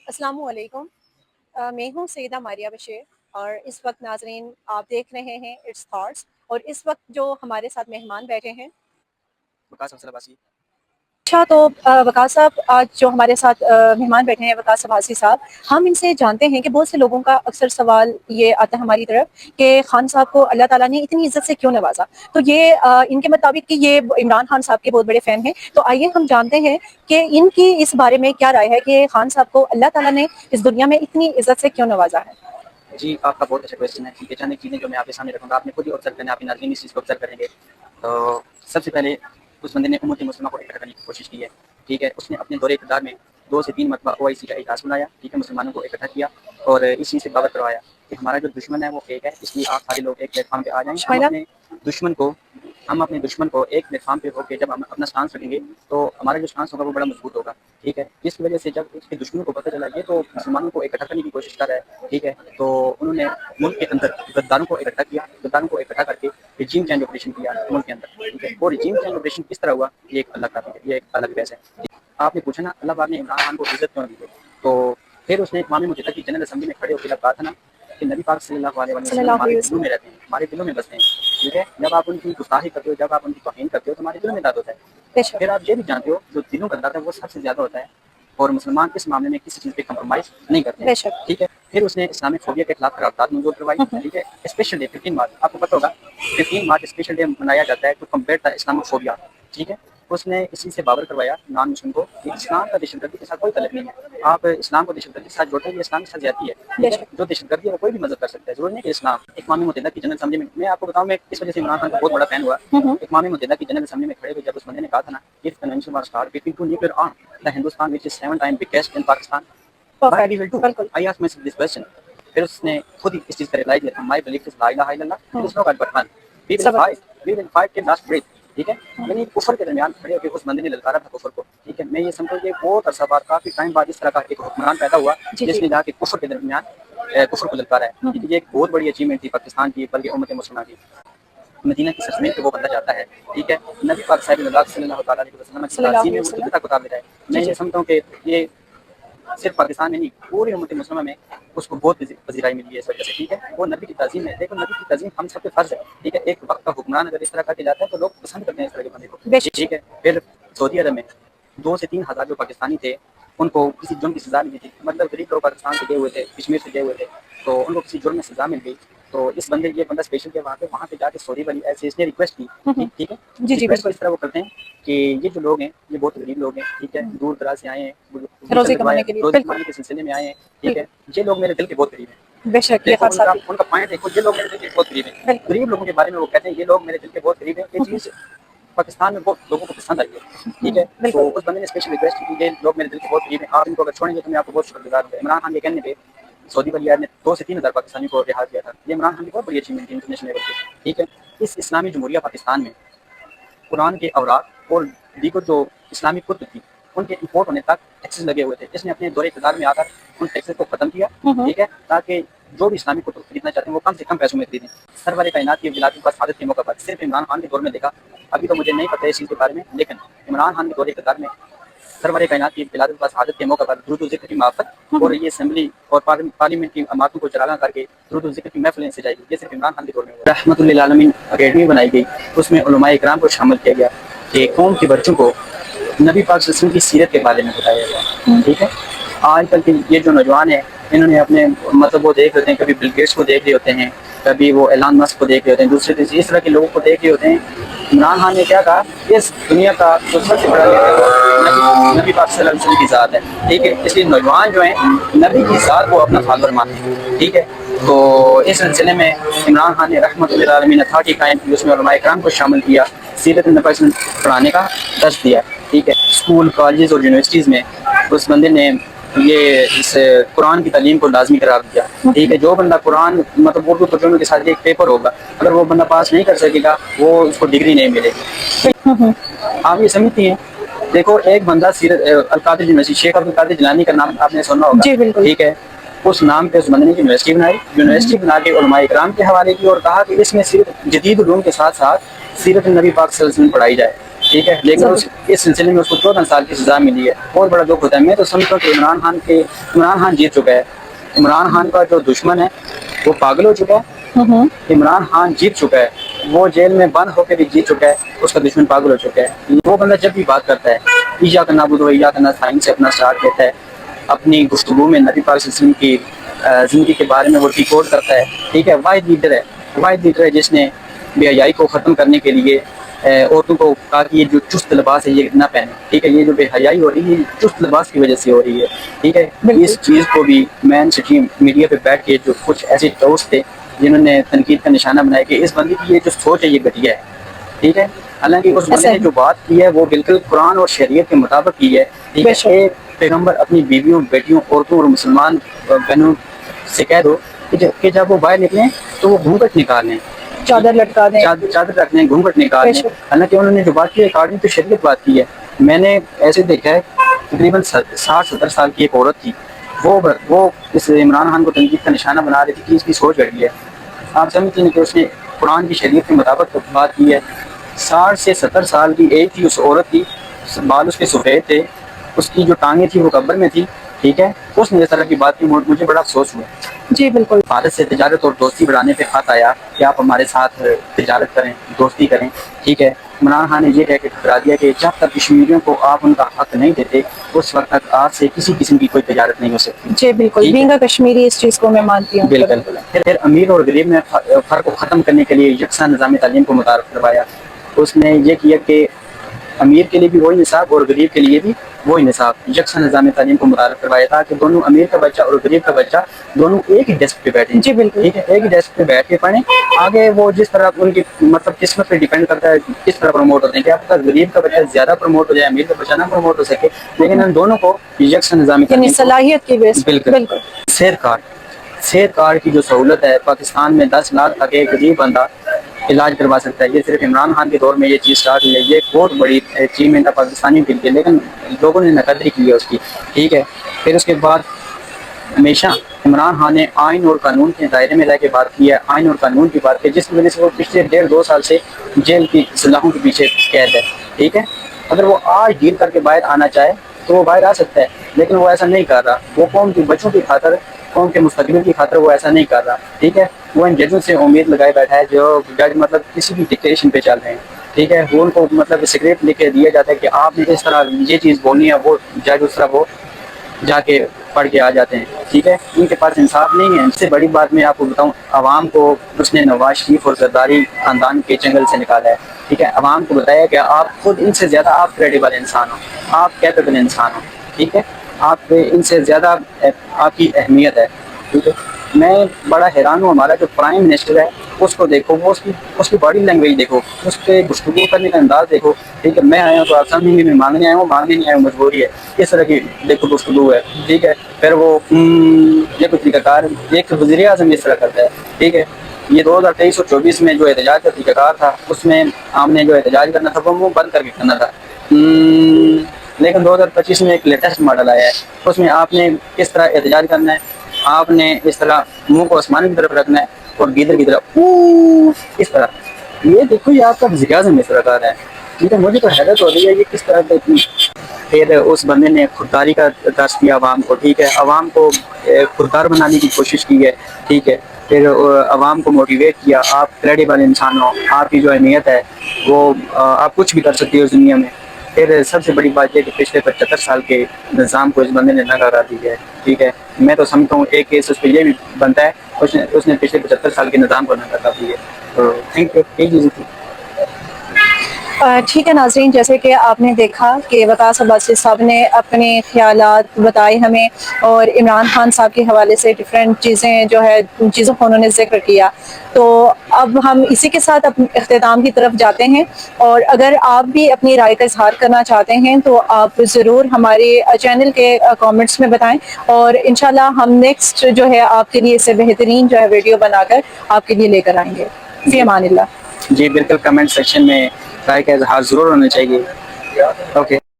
السلام علیکم۔ میں ہوں سیدہ ماریہ بشیر اور اس وقت ناظرین آپ دیکھ رہے ہیں اٹس تھاٹس، اور اس وقت جو ہمارے ساتھ مہمان بیٹھے ہیں وقاص افضل عباسی۔ اچھا، تو وقاص صاحب آج جو ہمارے ساتھ مہمان بیٹھے ہیں وقاص عباسی صاحب، ہم ان سے جانتے ہیں کہ بہت سے لوگوں کا اکثر سوال یہ آتا ہے ہماری طرف کہ خان صاحب کو اللہ تعالیٰ نے اتنی عزت سے کیوں نوازا، تو یہ ان کے مطابق کہ یہ عمران خان صاحب کے بہت بڑے فین ہیں، تو آئیے ہم جانتے ہیں کہ ان کی اس بارے میں کیا رائے ہے کہ خان صاحب کو اللہ تعالیٰ نے اس دنیا میں اتنی عزت سے کیوں نوازا ہے۔ جی، آپ کا بہت اچھا کویشچن ہے۔ ٹھیک ہے، چند چیزیں جو میں آپ کے سامنے رکھوں گا، آپ نے خود ہی آبزرو کرنا ہے، آپ کے ناظرین اس چیز کو آبزرو کریں گے۔ تو سب سے پہلے اس بندے نے امت مسلمہ کو اکٹھا کرنے کی کوشش کی ہے۔ ٹھیک ہے، اس نے اپنے دور اقتدار میں 2 سے 3 مرتبہ OIC کا اجلاس بلایا، ٹھیک ہے، مسلمانوں کو اکٹھا کیا اور اس چیز سے باور کروایا کہ ہمارا جو دشمن ہے وہ ایک ہے، اس لیے آپ سارے لوگ ایک پلیٹ فارم پہ آ جائیں۔ ہم اپنے دشمن کو ایک پلیٹ فارم پہ ہو کے جب ہم اپنا سٹانس رکھیں گے تو ہمارا جو سٹانس ہوگا وہ بڑا مضبوط ہوگا۔ ٹھیک ہے، جس کی وجہ سے جب اس کے دشمنوں کو پتہ چلا یہ تو مسلمانوں کو اکٹھا کرنے کی کوشش کر رہا ہے، ٹھیک ہے، تو انہوں نے ملک کے اندر غداروں کو اکٹھا کیا، غداروں کو اکٹھا کر کے رجیم چینج آپریشن کیا ملک کے اندر، ٹھیک ہے، اور رجیم چینج آپریشن کس طرح ہوا یہ ایک الگ ٹاپک ہے، یہ ایک الگ بحث ہے۔ آپ نے پوچھا نا اللہ پاک نے عمران خان کو عزت کیوں دی ہے، تو پھر اس نے اقوام متحدہ کی جنرل اسمبلی میں کھڑے ہو کے جب کہا تھا نا کہ نبی پاک صلی اللہ علیہ صلی وسلم اللہ ہمارے علیہ دلوں وسلم۔ میں رہتے ہیں، ہمارے دلوں میں بستے ہیں، ٹھیک ہے، جب آپ ان کی گستاخی کرتے ہو، جب آپ ان کی توہین کرتے ہو تو ہمارے دلوں میں داد ہوتا ہے۔ بے شک، پھر آپ یہ بھی جانتے ہو جو دلوں کا داد ہے وہ سب سے زیادہ ہوتا ہے، اور مسلمان اس معاملے میں کسی چیز پہ کمپرومائز نہیں کرتے بے ہیں، شک۔ ٹھیک ہے۔ پھر اس نے اسلامک فوبیا کے خلاف قرارداد منظور کروائی، ٹھیک ہے، اسپیشل ڈے 15 مارچ، آپ کو پتہ ہوگا 15 مارچ اسپیشل ڈے منایا جاتا ہے to combat the Islamic phobia, ٹھیک ہے۔ اس نے اسی سے باور کروایا نان مسلم کو کہ اسلام کا دہشت گردی کے ساتھ کوئی تعلق نہیں ہے، آپ اسلام کو دہشت گردی کے ساتھ جوڑتے ہیں، یہ اسلام کے ساتھ زیادتی ہے، بے ٹھیک ہے، شک، جو دہشت گردی ہے وہ کوئی بھی مذہب کر سکتا ہے، ضروری نہیں کہ اسلام۔ اقوام متحدہ کی جنرل اسمبلی میں آپ کو بتاؤں، میں اس وجہ سے عمران خان کا بہت بڑا فین ہوا۔ اقوام متحدہ کی جنرل اسمبلی میں کھڑے ہوئے جب اس بندے نے کہا تھا نا if convention was start between two nuclear arms the Hindustan which is 7 times biggest in Pakistan what we will perfect, do, بالکل۔ I asked myself this question۔ پھر اس نے خود ہی اس چیز کا ریپلائی دیا تھا my belief is لا الہ الا اللہ there is no God but one we will fight till last breath، ٹھیک ہے۔ یعنی کفر کے درمیان کھڑے ہو کے اس بندے نے للکارا تھا کفر کو، ٹھیک ہے۔ میں یہ سمجھتا ہوں کہ بہت عرصہ بعد کافی ٹائم بعد اس طرح کا ایک حکمران پیدا ہوا جی جس جی، نے جا کے کفر کے درمیان کفر کو للکارا ہے، ٹھیک ہے۔ یہ ایک بہت بڑی اچیومنٹ تھی پاکستان کی بلکہ امت مسلمہ کی۔ مدینہ کی سرزمین پہ وہ بندہ جاتا ہے، ٹھیک ہے، نبی پاک صاحب صلی اللہ تعالیٰ علیہ وسلم کی صلی اللہ تعظیم علیہ میں وہ وسلم۔ جدت کو ہے۔ جی میں جی، یہ سمجھتا ہوں کہ یہ صرف پاکستان میں نہیں پوری امت مسلمہ میں اس کو بہت پذیرائی ملی ہے اس وجہ سے، ٹھیک ہے۔ وہ نبی کی تعظیم ہے، دیکھو نبی کی تعظیم ہم سب پہ فرض ہے، ٹھیک ہے۔ ایک وقت کا حکمران اگر اس طرح کر کے جاتا ہے تو لوگ پسند کرتے ہیں اس طرح کے بندے کو، بے ٹھیک شک، ہے۔ پھر سعودی عرب میں 2 سے 3 ہزار جو پاکستانی تھے ان کو کسی جرم کی سزا ملی تھی، مطلب غریب لوگ پاکستان سے گئے ہوئے تھے، کشمیر سے گئے ہوئے تھے، تو ان کو کسی جرم میں سزا مل گئی، تو اس بندے یہ بندہ اسپیشل کیا وہاں پہ جا کے سعودی والی ایسے اس نے ریکویسٹ کی، ٹھیک ہے۔ جی جی، ریکویسٹ بالکل۔ کس طرح وہ کرتے ہیں کہ یہ جو لوگ ہیں یہ بہت غریب لوگ ہیں، ٹھیک ہے، دور دراز سے آئے ہیں، ویزا روزی لگوایا، کمانے کے لیے، روزی بالکل کمانے کے سلسلے میں آئے ہیں، ٹھیک ہے۔ بالکل، یہ لوگ میرے دل کے بہت قریب ہیں، بے شک، یہ دیکھو خان صاحب بھی، ان کا پوائنٹ دیکھو، یہ لوگ میرے دل کے بہت قریب ہیں۔ بالکل، غریب لوگوں کے بارے میں وہ کہتے ہیں یہ لوگ میرے دل کے بہت قریب ہیں، یہ چیز پاکستان میں بہت لوگوں کو پسند آئی ہے، ٹھیک ہے۔ بالکل، تو اس بندے نے اسپیشل ریکویسٹ کی کہ یہ لوگ میرے دل کے بہت قریب ہیں، آپ ان کو اگر چھوڑیں گے تو میں آپ کو بہت شکر گزار ہوں گا۔ عمران خان یہ کہنے پہ سعودی ولی عہد نے 2 سے 3 ہزار پاکستانی کو رہا کیا تھا، یہ عمران خان کی بہت بڑی اچیومنٹ تھی انٹرنیشنل لیول پہ، ٹھیک ہے۔ اس اسلامی جمہوریہ پاکستان میں قرآن کے اوراق اور دیگر جو اسلامی کتب تھی ان کے امپورٹ ہونے تک ٹیکسز لگے ہوئے تھے، اس نے اپنے دور اقتدار میں آ کر ان ٹیکسز کو ختم کیا، ٹھیک ہے، تاکہ جو بھی اسلامی کتب خریدنا چاہتے ہیں وہ کم سے کم پیسوں میں خریدیں۔ سرور کائنات کی ولادت پر شہادت کے موقع پر صرف عمران خان کے دور میں دیکھا، ابھی تو مجھے نہیں پتہ اس چیز کے بارے میں، لیکن عمران خان کے دور اقتدار میں سرور کائنات کی ولادت پر شہادت کے موقع پر درود و ذکر کی معرفت اور یہ اسمبلی اور پارلیمنٹ کی عمارتوں کو چراغاں کر کے درود و ذکر کی محفلیں سجائی گئی، یہ صرف عمران خان کے دور میں ہوا۔ رحمۃ للعالمین اکیڈمی بنائی گئی، اس میں علماء اکرام کو شامل کیا گیا کہ قوم کے بچوں کو نبی پاک صلی اللہ علیہ وسلم کی سیرت کے بارے میں بتایا گیا، ٹھیک ہے۔ آج کل کے یہ جو نوجوان ہیں انہوں نے اپنے مطلب وہ دیکھ لیتے ہیں، کبھی بل گیٹس کو دیکھ رہے ہوتے ہیں، کبھی وہ ایلان مسک کو دیکھ رہے ہوتے ہیں، دوسرے اس طرح کے لوگوں کو دیکھ رہے ہوتے ہیں۔ عمران خان نے کیا کہا، اس دنیا کا جو سب سے بڑا نبی پاک صلی اللہ علیہ وسلم کی ذات ہے، ٹھیک ہے۔ اس لیے نوجوان جو ہیں نبی کی ذات کو اپنا فالوور مانتے ہیں، ٹھیک ہے۔ تو اس سلسلے میں عمران خان نے رحمۃ للعالمین اتھارٹی قائم کی، اس میں علماء کرام کو شامل کیا، سیرت نبی صلی اللہ علیہ وسلم پڑھانے کا درس دیا، ٹھیک ہے۔ اسکول کالجز اور یونیورسٹیز میں اس بندے نے یہ اس قرآن کی تعلیم کو لازمی قرار دیا، ٹھیک ہے۔ جو بندہ قرآن مطلب اردو ترجمے کے ساتھ ایک پیپر ہوگا، اگر وہ بندہ پاس نہیں کر سکے گا وہ اس کو ڈگری نہیں ملے گی۔ آپ یہ سمجھتی ہیں، دیکھو ایک بندہ سیرت القادر یونیورسٹی، شیخ عبد القادر جیلانی کا نام آپ نے سنا ہوگا، جی بالکل، ٹھیک ہے۔ اس نام پہ اس بندے نے یونیورسٹی بنائی، یونیورسٹی بنا کے علماء اکرام کے حوالے کی اور کہا کہ اس میں صرف جدید علوم کے ساتھ ساتھ سیرت النبی پاک صلی اللہ علیہ وسلم پڑھائی جائے، ٹھیک ہے، لیکن اس سلسلے میں اس کو 14 سال کی سزا ملی ہے، بہت بڑا دکھ ہوتا ہے۔ میں تو سمجھتا ہوں کہ عمران خان جیت چکا ہے، عمران خان کا جو دشمن ہے وہ پاگل ہو چکا ہے، عمران خان جیت چکا ہے، وہ جیل میں بند ہو کے بھی جیت چکا ہے، اس کا دشمن پاگل ہو چکا ہے۔ وہ بندہ جب بھی بات کرتا ہے ایاک نعبد و ایاک نستعین سے اپنا اسٹارٹ دیتا ہے، اپنی گفتگو میں نبی پاک صلی اللہ علیہ وسلم کی زندگی کے بارے میں وہ ڈیکوڈ کرتا ہے، ٹھیک ہے۔ واحد لیڈر ہے جس نے بے حیائی کو ختم کرنے کے لیے عورتوں کو کہا کہ یہ جو چست لباس ہے یہ نہ پہنے، ٹھیک ہے۔ یہ جو بے حیائی ہو رہی ہے یہ چست لباس کی وجہ سے ہو رہی ہے، ٹھیک ہے۔ اس چیز کو بھی مین اسٹریم میڈیا پہ بیٹھ کے جو کچھ ایسے دوست تھے جنہوں نے تنقید کا نشانہ بنایا کہ اس بندے کی یہ جو سوچ ہے یہ گھٹیا ہے، ٹھیک ہے۔ حالانکہ اس بندے نے جو بات کی ہے وہ بالکل قرآن اور شریعت کے مطابق کی ہے، ٹھیک ہے۔ ایک پیغمبر اپنی بیویوں، بیٹیوں، عورتوں اور مسلمان بہنوں سے کہہ دو کہ جب وہ باہر نکلیں تو وہ گھونگھٹ نکالیں، چادر لٹکا دیں، چادر رکھنے، گھونگھٹ نکالیں۔ حالانکہ انہوں نے جو بات کی ہے اکارڈنگ تو شریعت بات کی ہے۔ میں نے ایسے دیکھا ہے تقریباً 60-70 سال کی ایک عورت تھی، وہ اس عمران خان کو تنقید کا نشانہ بنا رہی تھی کہ اس کی سوچ گھٹی ہے۔ آپ سمجھتے ہیں کہ اس نے قرآن کی شریعت کے مطابق بات کی ہے۔ 60 سے 70 سال کی ایج تھی اس عورت کی، بال اس کے سفید تھے، اس کی جو ٹانگیں تھی وہ قبر میں تھی، ٹھیک ہے۔ اس نے اس طرح کی بات کی، مجھے بڑا افسوس ہوا۔ جی بالکل۔ بھارت سے تجارت اور دوستی بڑھانے پہ خط آیا کہ آپ ہمارے ساتھ تجارت کریں، دوستی کریں، ٹھیک ہے۔ عمران خان نے یہ کہہ کے ٹھکرا دیا کہ جب تک کشمیریوں کو آپ ان کا حق نہیں دیتے اس وقت تک آپ سے کسی قسم کی کوئی تجارت نہیں ہو سکتی۔ جی بالکل، بینگ اے کشمیری اس چیز کو میں مانتی ہوں۔ بالکل۔ پھر امیر اور غریب میں فرق کو ختم کرنے کے لیے یکساں نظام تعلیم کو متعارف کروایا۔ اس نے یہ کیا کہ امیر کے لیے بھی وہی نصاب اور غریب کے لیے بھی وہی نصاب، یکساں نظام تعلیم کو متعارف کروایا تاکہ دونوں امیر کا بچہ اور غریب کا بچہ دونوں ایک ہی ڈیسک پہ بیٹھیں، جی بالکل، ٹھیک ہے، ایک ہی ڈیسک پہ بیٹھ کے پڑھیں۔ آگے وہ جس طرح ان کی مطلب قسمت پہ ڈیپینڈ کرتا ہے کس طرح پروموٹ ہوتے ہیں، کیا پتہ غریب کا بچہ زیادہ پروموٹ ہو جائے، امیر کا بچہ نہ پروموٹ ہو سکے، لیکن ان دونوں کو یکساں نظام یعنی صلاحیت کی بیس۔ بالکل۔ صحت کارڈ کی جو سہولت ہے پاکستان میں 10 لاکھ تک ایک غریب بندہ علاج کروا سکتا ہے۔ یہ صرف عمران خان کے دور میں یہ چیز سٹارٹ ہوئی ہے، یہ بہت بڑی اچیومنٹ ہے پاکستانیوں کے لیے، لیکن لوگوں نے نقدری کی ہے اس کی، ٹھیک ہے۔ پھر اس کے بعد ہمیشہ عمران خان نے آئین اور قانون کے دائرے میں رہ کے بات کی ہے، آئین اور قانون کی بات کی، جس کی وجہ سے وہ پچھلے 1.5-2 سال سے جیل کی سلاخوں کے پیچھے قید ہے، ٹھیک ہے۔ اگر وہ آج ڈیل کر کے باہر آنا چاہے تو وہ باہر آ سکتا ہے، لیکن وہ ایسا نہیں کر رہا۔ وہ قوم کے بچوں کی خاطر، قوم کے مستقبل کی خاطر وہ ایسا نہیں کر رہا، ٹھیک ہے۔ وہ ان ججوں سے امید لگائے بیٹھا ہے جو جج مطلب کسی بھی ڈکٹیشن پہ چل رہے ہیں، ٹھیک ہے۔ وہ ان کو مطلب اسکرپٹ لکھ کے دیا جاتا ہے کہ آپ نے اس طرح یہ چیز بولنی ہے، وہ جج اس طرح وہ جا کے پڑھ کے آ جاتے ہیں، ٹھیک ہے۔ ان کے پاس انصاف نہیں ہے۔ اس سے بڑی بات میں آپ کو بتاؤں، عوام کو اس نے نواز شریف اور زرداری خاندان کے جنگل سے نکالا ہے، ٹھیک ہے۔ عوام کو بتایا کہ آپ خود ان سے زیادہ آپ کریڈیبل انسان ہو، آپ کیپیبل انسان ہو، ٹھیک ہے۔ آپ ان سے زیادہ آپ کی اہمیت ہے، ٹھیک ہے۔ میں بڑا حیران ہوں، ہمارا جو پرائم منسٹر ہے اس کو دیکھو، وہ اس کی باڈی لینگویج دیکھو، اس کے گفتگو کرنے کا انداز دیکھو، ٹھیک ہے۔ میں آیا ہوں تو آپ سمجھیں گے میں مانگنے آیا ہوں، مانگنے نہیں آیا ہوں مجبوری ہے، اس طرح کی دیکھو گفتگو ہے، ٹھیک ہے۔ پھر وہ یہ کچھ طریقہ کار ایک وزیر اعظم اس طرح کرتا ہے، ٹھیک ہے۔ یہ 2023 اور 24 میں جو احتجاج کا طریقہ کار تھا اس میں ہم نے جو احتجاج کرنا تھا وہ منہ بند کر کے کرنا تھا، لیکن 2025 میں ایک لیٹسٹ ماڈل آیا ہے، اس میں آپ نے کس طرح احتجاج کرنا ہے، آپ نے اس طرح منہ کو آسمان کی طرف رکھنا ہے اور گیدڑ کی طرف اس طرح۔ یہ دیکھو یہ آپ کا وزیر اعظم اس طرح کر رہا ہے، ٹھیک ہے۔ مجھے تو حیرت ہو رہی ہے یہ کس طرح کی۔ پھر اس بندے نے خودداری کا درس دیا عوام کو، ٹھیک ہے، عوام کو خوددار بنانے کی کوشش کی ہے، ٹھیک ہے۔ پھر عوام کو موٹیویٹ کیا، آپ کریڈیبل انسان ہو، آپ کی جو اہمیت ہے وہ آپ کچھ بھی کر سکتے ہو اس دنیا میں۔ پھر سب سے بڑی بات یہ کہ پچھلے 75 سال کے نظام کو اس بندے نے ناکارہ دی ہے، ٹھیک ہے۔ میں تو سمجھتا ہوں ایک کیس اس پہ یہ بھی بنتا ہے، اس نے پچھلے 75 سال کے نظام کو ناکارہ دی ہے۔ تو تھینک یو، ایک چیز تھی۔ ٹھیک ہے ناظرین، جیسے کہ آپ نے دیکھا کہ وقاص عباسی صاحب نے اپنے خیالات بتائے ہمیں، اور عمران خان صاحب کے حوالے سے ڈفرینٹ چیزیں جو ہے چیزوں کو انہوں نے ذکر کیا۔ تو اب ہم اسی کے ساتھ اختتام کی طرف جاتے ہیں، اور اگر آپ بھی اپنی رائے کا اظہار کرنا چاہتے ہیں تو آپ ضرور ہمارے چینل کے کامنٹس میں بتائیں، اور انشاءاللہ ہم نیکسٹ جو ہے آپ کے لیے اس سے بہترین جو ہے ویڈیو بنا کر آپ کے لیے لے کر آئیں گے۔ فی امان اللہ۔ جی بالکل، کمنٹ سیکشن میں رائے کا اظہار ضرور ہونا چاہیے۔ اوکے۔